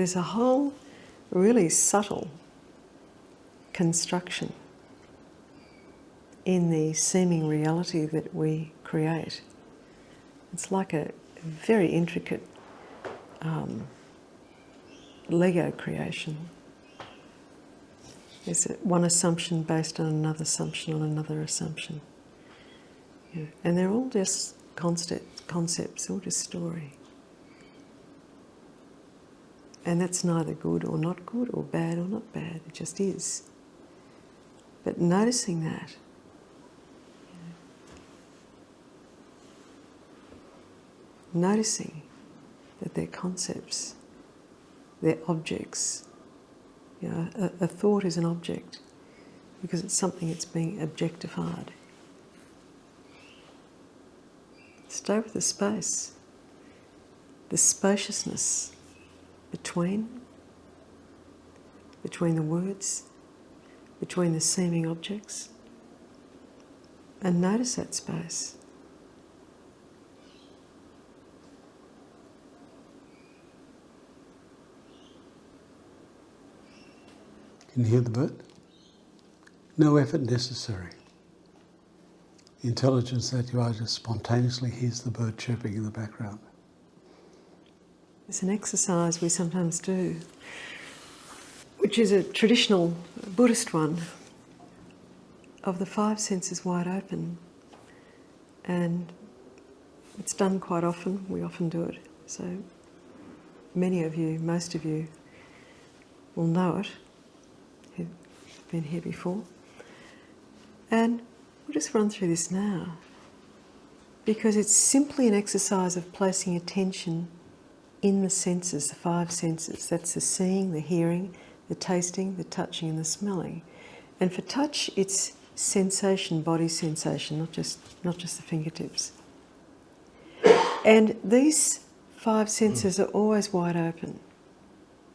there's a whole really subtle construction in the seeming reality that we create. It's like a very intricate Lego creation. There's one assumption based on another assumption on another assumption. Yeah. And they're all just concepts, all just story. And that's neither good or not good, or bad or not bad. It just is. But noticing that, noticing that they're concepts, they're objects. You know, a thought is an object because it's something that's being objectified. Stay with the space, the spaciousness between the words, between the seeming objects, and notice that space. Can you hear the bird? No effort necessary. The intelligence that you are just spontaneously hears the bird chirping in the background. It's an exercise we sometimes do, which is a traditional Buddhist one, of the five senses wide open. And it's done quite often, we often do it. So many of you, most of you, will know it, who've been here before. And we'll just run through this now, because it's simply an exercise of placing attention in the senses, the five senses. That's the seeing, the hearing, the tasting, the touching and the smelling. And for touch, it's sensation, body sensation, not just the fingertips. And these five senses are always wide open.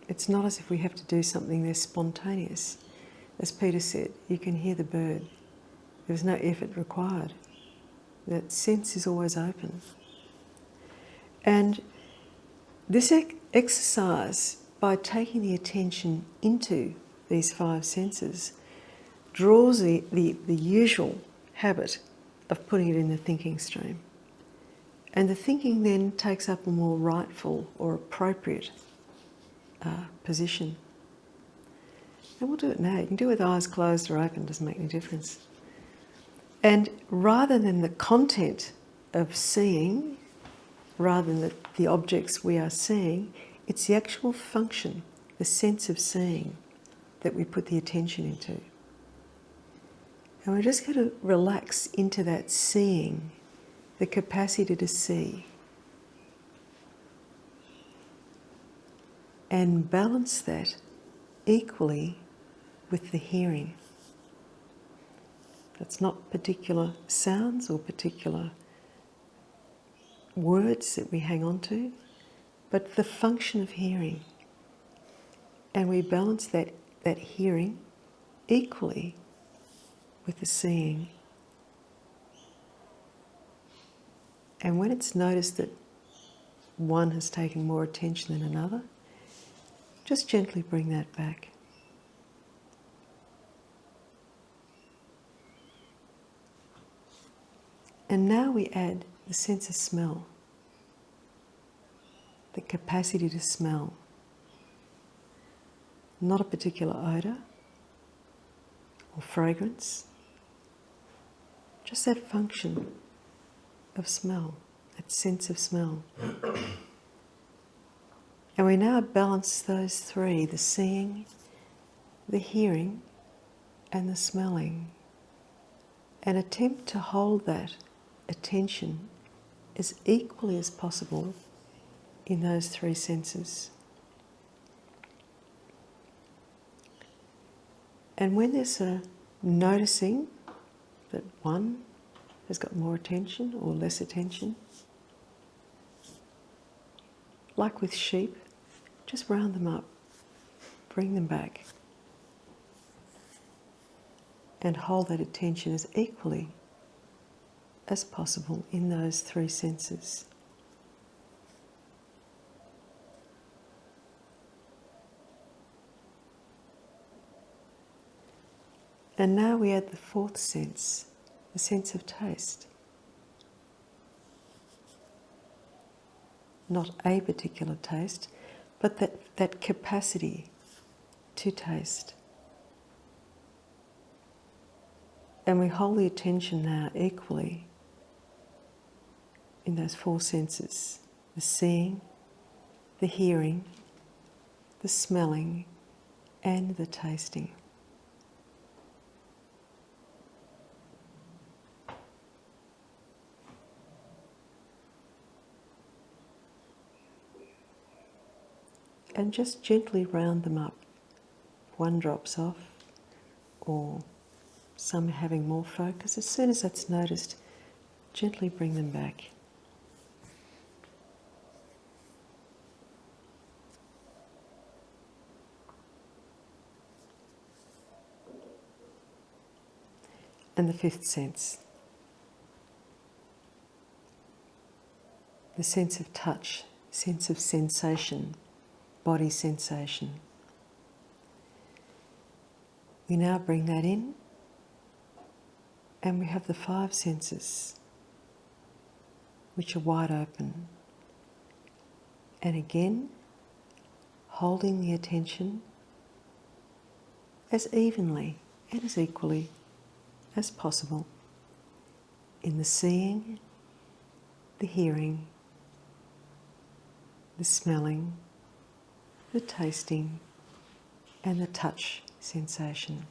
It's not as if we have to do something, they're spontaneous. As Peter said, you can hear the bird. There's no effort required. That sense is always open. And this exercise, by taking the attention into these five senses, draws the usual habit of putting it in the thinking stream. And the thinking then takes up a more rightful or appropriate position. And we'll do it now. You can do it with eyes closed or open, doesn't make any difference. And rather than the content of seeing, rather than the objects we are seeing, it's the actual function, the sense of seeing, that we put the attention into. And we're just going to relax into that seeing, the capacity to see, and balance that equally with the hearing. That's not particular sounds or particular words that we hang on to, but the function of hearing. And we balance that hearing equally with the seeing. And when it's noticed that one has taken more attention than another, just gently bring that back. And now we add the sense of smell, the capacity to smell. Not a particular odour or fragrance, just that function of smell, that sense of smell. And we now balance those three, the seeing, the hearing and the smelling, and attempt to hold that attention as equally as possible in those three senses. And when there's a noticing that one has got more attention or less attention, like with sheep, just round them up, bring them back, and hold that attention as equally as possible in those three senses. And now we add the fourth sense, the sense of taste. Not a particular taste, but that capacity to taste. And we hold the attention now equally in those four senses: the seeing, the hearing, the smelling, and the tasting. And just gently round them up. One drops off, or some having more focus. As soon as that's noticed, gently bring them back. And the fifth sense, the sense of touch, sense of sensation, body sensation. We now bring that in, and we have the five senses, which are wide open. And again, holding the attention as evenly and as equally as possible in the seeing, the hearing, the smelling, the tasting, and the touch sensation.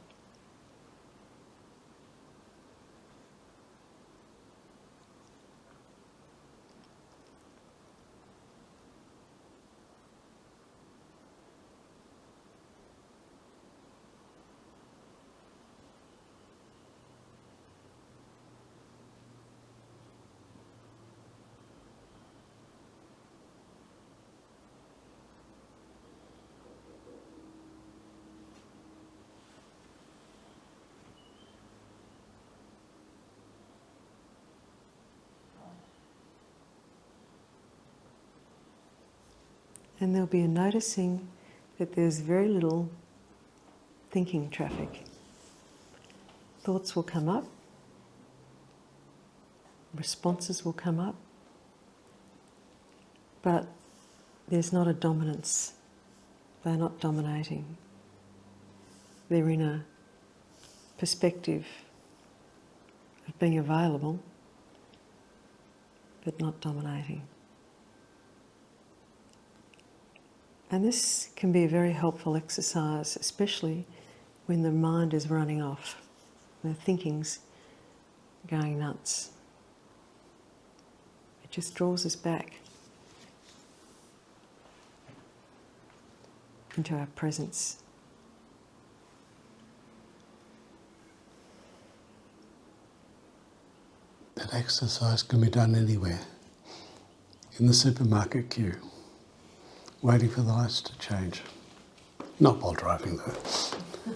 And there'll be a noticing that there's very little thinking traffic. Thoughts will come up, responses will come up, but there's not a dominance. They're not dominating. They're in a perspective of being available, but not dominating. And this can be a very helpful exercise, especially when the mind is running off, the thinking's going nuts. It just draws us back into our presence. That exercise can be done anywhere. In the supermarket queue, waiting for the lights to change. Not while driving though.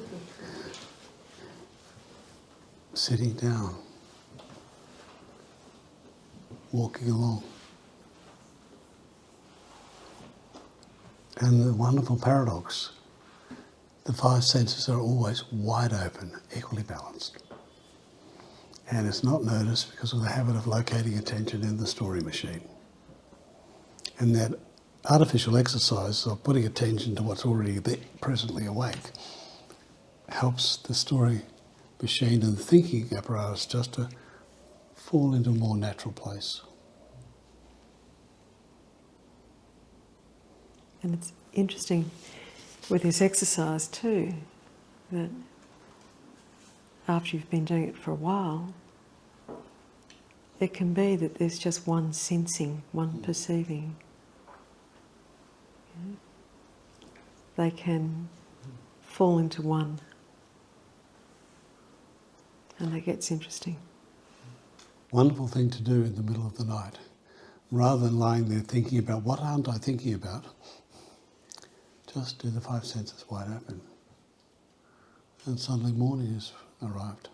Sitting down, walking along. And the wonderful paradox, the five senses are always wide open, equally balanced. And it's not noticed because of the habit of locating attention in the story machine. And that artificial exercise of putting attention to what's already there, presently awake, helps the story machine and the thinking apparatus just to fall into a more natural place. And it's interesting with this exercise too, that after you've been doing it for a while, it can be that there's just one sensing, one perceiving. Yeah. They can fall into one. And that gets interesting. Wonderful thing to do in the middle of the night. Rather than lying there thinking about what aren't I thinking about, just do the five senses wide open. And suddenly morning has arrived.